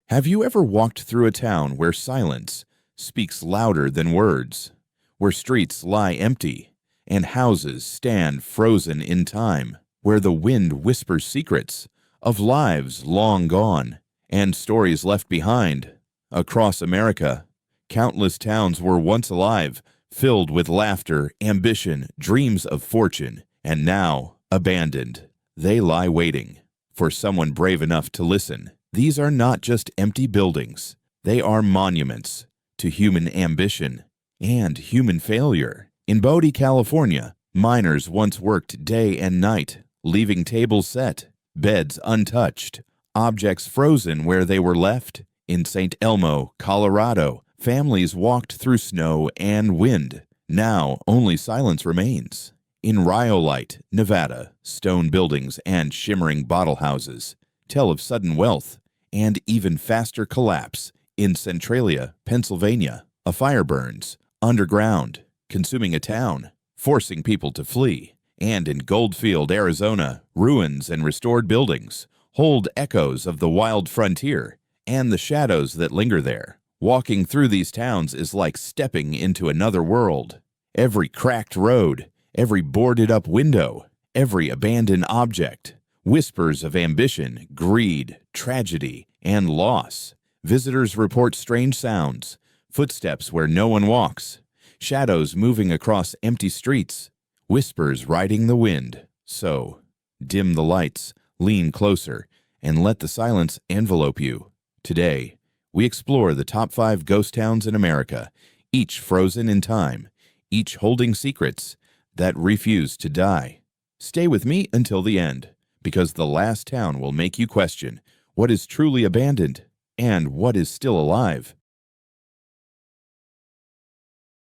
Have you ever walked through a town where silence speaks louder than words, where streets lie empty and houses stand frozen in time, where the wind whispers secrets of lives long gone and stories left behind? Across America, countless towns were once alive, filled with laughter, ambition, dreams of fortune, and now abandoned. They lie waiting for someone brave enough to listen. These are not just empty buildings. They are monuments to human ambition and human failure. In Bodie, California, miners once worked day and night, leaving tables set, beds untouched, objects frozen where they were left. In St. Elmo, Colorado, families walked through snow and wind. Now only silence remains. In Rhyolite, Nevada, stone buildings and shimmering bottle houses tell of sudden wealth and even faster collapse. In Centralia, Pennsylvania, a fire burns underground, consuming a town, forcing people to flee. And in Goldfield, Arizona, ruins and restored buildings hold echoes of the wild frontier and the shadows that linger there. Walking through these towns is like stepping into another world. Every cracked road, every boarded-up window, every abandoned object, whispers of ambition, greed, tragedy, and loss. Visitors report strange sounds, footsteps where no one walks, shadows moving across empty streets, whispers riding the wind. So, dim the lights, lean closer, and let the silence envelope you. Today, we explore the top 5 ghost towns in America, each frozen in time, each holding secrets that refuse to die. Stay with me until the end, because the last town will make you question what is truly abandoned and what is still alive.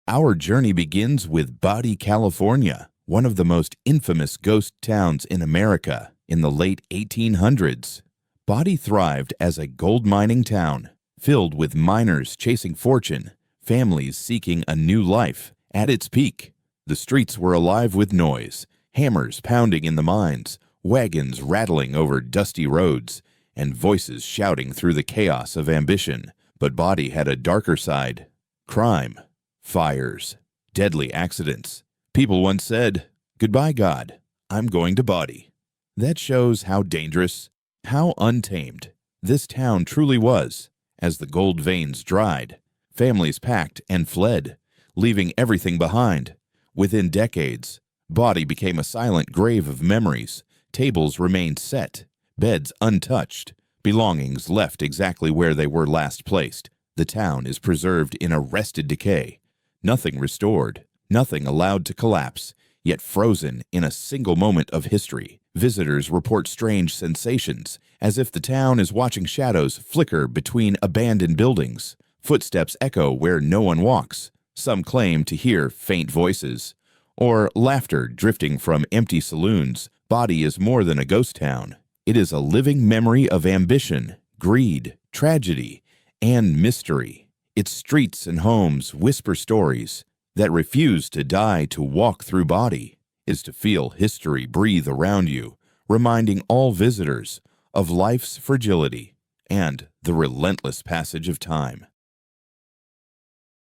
Our journey begins with Bodie, California, one of the most infamous ghost towns in America. In the late 1800s, Bodie thrived as a gold mining town, filled with miners chasing fortune, families seeking a new life. At its peak, the streets were alive with noise, hammers pounding in the mines, wagons rattling over dusty roads, and voices shouting through the chaos of ambition. But Bodie had a darker side: crime, fires, deadly accidents. People once said, "Goodbye, God, I'm going to Bodie." That shows how dangerous, how untamed this town truly was. As the gold veins dried, families packed and fled, leaving everything behind. Within decades, Bodie became a silent grave of memories. Tables remained set, beds untouched, belongings left exactly where they were last placed. The town is preserved in arrested decay, nothing restored, nothing allowed to collapse, yet frozen in a single moment of history. Visitors report strange sensations, as if the town is watching shadows flicker between abandoned buildings. Footsteps echo where no one walks. Some claim to hear faint voices, or laughter drifting from empty saloons. Bodie is more than a ghost town. It is a living memory of ambition, greed, tragedy, and mystery. Its streets and homes whisper stories that refuse to die. To walk through Bodie is to feel history breathe around you, reminding all visitors of life's fragility and the relentless passage of time.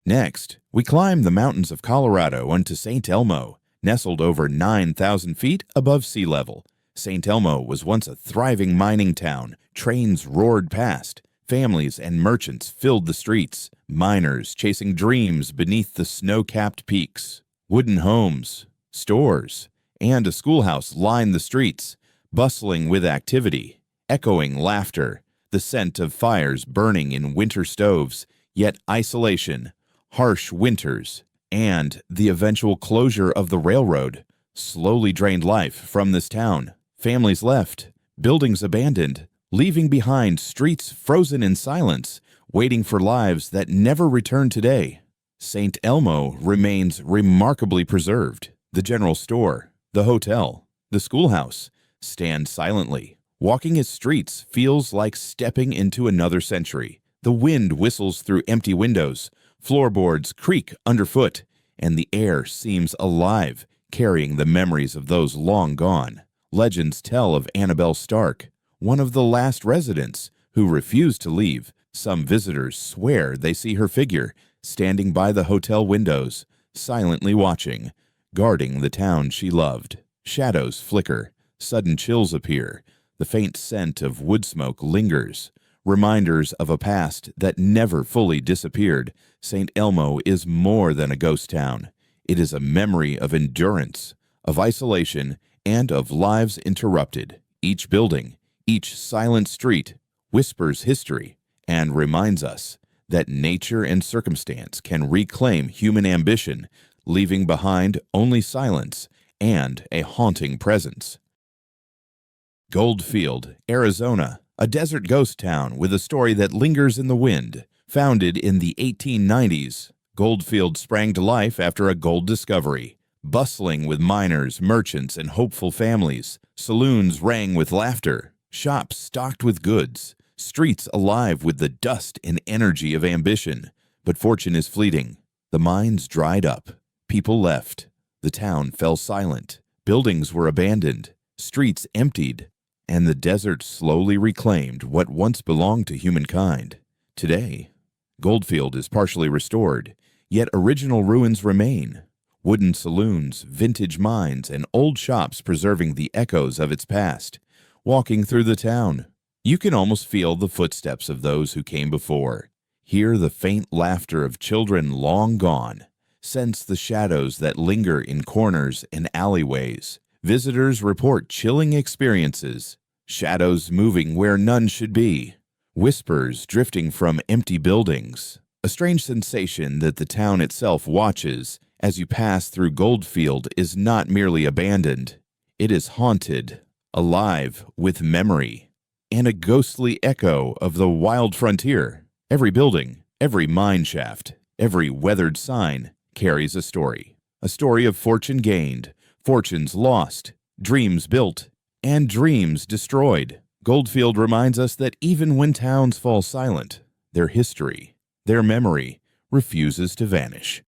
Next, we climb the mountains of Colorado onto St. Elmo, nestled over 9,000 feet above sea level. St. Elmo was once a thriving mining town. Trains roared past. Families and merchants filled the streets, miners chasing dreams beneath the snow-capped peaks. Wooden homes, stores, and a schoolhouse lined the streets, bustling with activity, echoing laughter, the scent of fires burning in winter stoves, yet isolation, harsh winters, and the eventual closure of the railroad slowly drained life from this town. Families left, buildings abandoned, leaving behind streets frozen in silence, waiting for lives that never return today. St. Elmo remains remarkably preserved. The general store, the hotel, the schoolhouse stand silently. Walking its streets feels like stepping into another century. The wind whistles through empty windows, floorboards creak underfoot, and the air seems alive, carrying the memories of those long gone. Legends tell of Annabelle Stark, one of the last residents who refused to leave, Some visitors swear they see her figure standing by the hotel windows, silently watching, guarding the town she loved. Shadows flicker, sudden chills appear, the faint scent of wood smoke lingers, reminders of a past that never fully disappeared. St. Elmo is more than a ghost town. It is a memory of endurance, of isolation, and of lives interrupted. Each building, each silent street whispers history and reminds us that nature and circumstance can reclaim human ambition, leaving behind only silence and a haunting presence. Goldfield, Arizona, a desert ghost town with a story that lingers in the wind. Founded in the 1890s, Goldfield sprang to life after a gold discovery. Bustling with miners, merchants, and hopeful families, saloons rang with laughter, shops stocked with goods, streets alive with the dust and energy of ambition. But fortune is fleeting. The mines dried up. People left. The town fell silent. Buildings were abandoned. Streets emptied. And the desert slowly reclaimed what once belonged to humankind. Today, Goldfield is partially restored, yet original ruins remain. Wooden saloons, vintage mines, and old shops preserving the echoes of its past. Walking through the town, you can almost feel the footsteps of those who came before. Hear the faint laughter of children long gone. Sense the shadows that linger in corners and alleyways. Visitors report chilling experiences. Shadows moving where none should be. Whispers drifting from empty buildings. A strange sensation that the town itself watches as you pass through Goldfield is not merely abandoned. It is haunted, alive with memory, and a ghostly echo of the wild frontier. Every building, every mine shaft, every weathered sign carries a story of fortune gained, fortunes lost, dreams built, and dreams destroyed. Goldfield reminds us that even when towns fall silent, their history, their memory, refuses to vanish.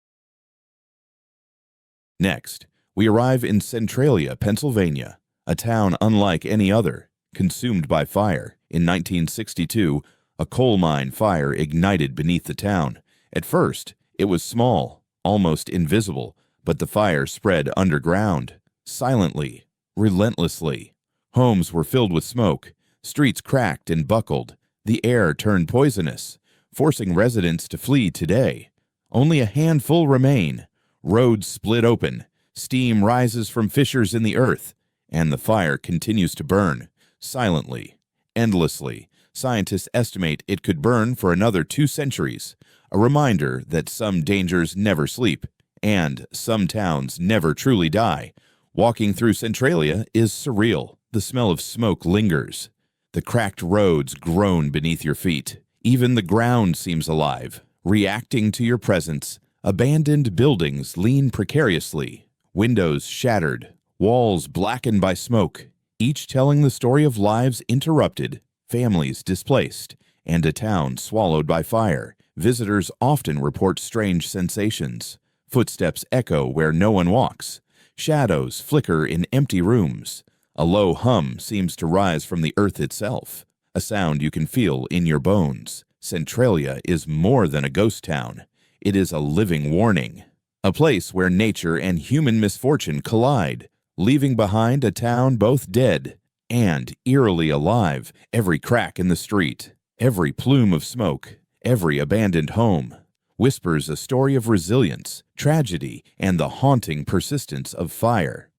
Next, we arrive in Centralia, Pennsylvania, a town unlike any other, consumed by fire. In 1962, a coal mine fire ignited beneath the town. At first, it was small, almost invisible, but the fire spread underground, silently, relentlessly. Homes were filled with smoke, streets cracked and buckled, the air turned poisonous, forcing residents to flee today. Only a handful remain. Roads split open, steam rises from fissures in the earth, and the fire continues to burn, silently, endlessly. Scientists estimate it could burn for another 2 centuries, a reminder that some dangers never sleep, and some towns never truly die. Walking through Centralia is surreal. The smell of smoke lingers. The cracked roads groan beneath your feet. Even the ground seems alive, reacting to your presence. Abandoned buildings lean precariously, windows shattered, walls blackened by smoke, each telling the story of lives interrupted, families displaced, and a town swallowed by fire. Visitors often report strange sensations. Footsteps echo where no one walks. Shadows flicker in empty rooms. A low hum seems to rise from the earth itself, a sound you can feel in your bones. Centralia is more than a ghost town. It is a living warning, a place where nature and human misfortune collide, leaving behind a town both dead and eerily alive. Every crack in the street, every plume of smoke, every abandoned home whispers a story of resilience, tragedy, and the haunting persistence of fire.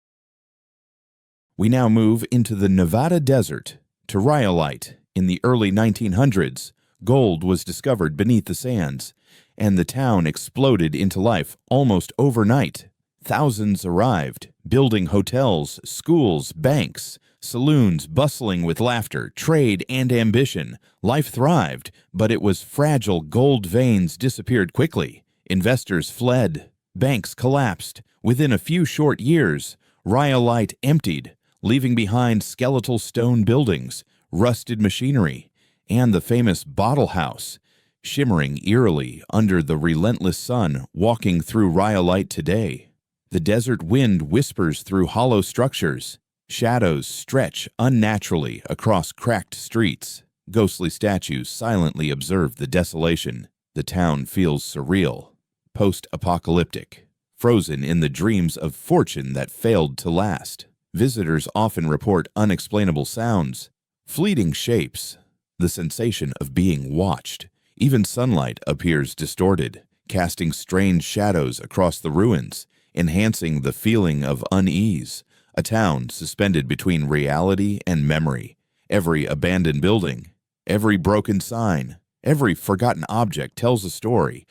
We now move into the Nevada desert, to Rhyolite. In the early 1900s, gold was discovered beneath the sands, and the town exploded into life almost overnight. Thousands arrived, building hotels, schools, banks, saloons bustling with laughter, trade, and ambition. Life thrived, but it was fragile. Gold veins disappeared quickly. Investors fled. Banks collapsed. Within a few short years, Rhyolite emptied, leaving behind skeletal stone buildings, rusted machinery, and the famous Bottle House, shimmering eerily under the relentless sun. Walking through Rhyolite today, the desert wind whispers through hollow structures. Shadows stretch unnaturally across cracked streets. Ghostly statues silently observe the desolation. The town feels surreal, post-apocalyptic, frozen in the dreams of fortune that failed to last. Visitors often report unexplainable sounds, fleeting shapes, the sensation of being watched. Even sunlight appears distorted, casting strange shadows across the ruins, enhancing the feeling of unease. A town suspended between reality and memory. Every abandoned building, every broken sign, every forgotten object tells a story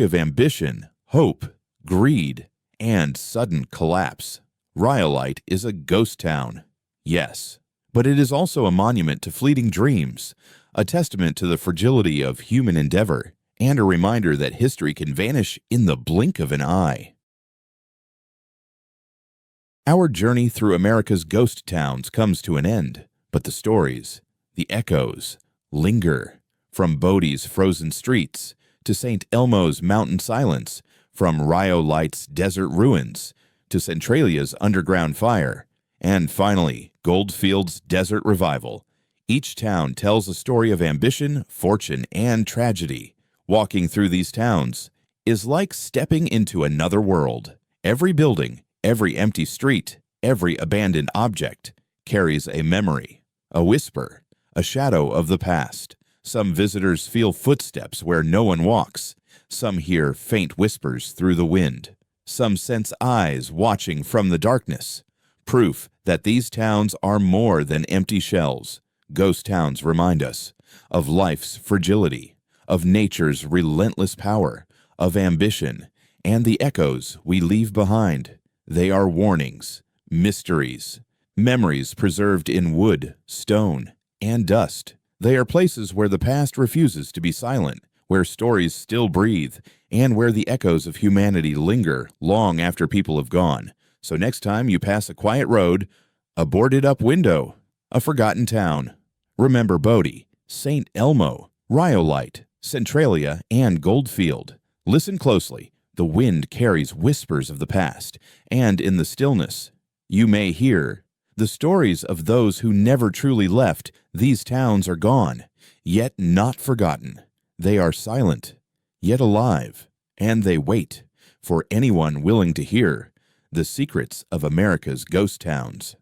of ambition, hope, greed, and sudden collapse. Rhyolite is a ghost town, yes, but it is also a monument to fleeting dreams, a testament to the fragility of human endeavor, and a reminder that history can vanish in the blink of an eye. Our journey through America's ghost towns comes to an end, but the stories, the echoes, linger. From Bodie's frozen streets to St. Elmo's mountain silence, from Rhyolite's desert ruins to Centralia's underground fire, and finally, Goldfield's desert revival. Each town tells a story of ambition, fortune, and tragedy. Walking through these towns is like stepping into another world. Every building, every empty street, every abandoned object carries a memory, a whisper, a shadow of the past. Some visitors feel footsteps where no one walks. Some hear faint whispers through the wind. Some sense eyes watching from the darkness. Proof that these towns are more than empty shells. Ghost towns remind us of life's fragility, of nature's relentless power, of ambition, and the echoes we leave behind. They are warnings, mysteries, memories preserved in wood, stone, and dust. They are places where the past refuses to be silent, where stories still breathe, and where the echoes of humanity linger long after people have gone. So next time you pass a quiet road, a boarded-up window, a forgotten town, remember Bodie, St. Elmo, Rhyolite, Centralia, and Goldfield. Listen closely. The wind carries whispers of the past, and in the stillness, you may hear the stories of those who never truly left. These towns are gone, yet not forgotten. They are silent, yet alive, and they wait for anyone willing to hear the secrets of America's ghost towns.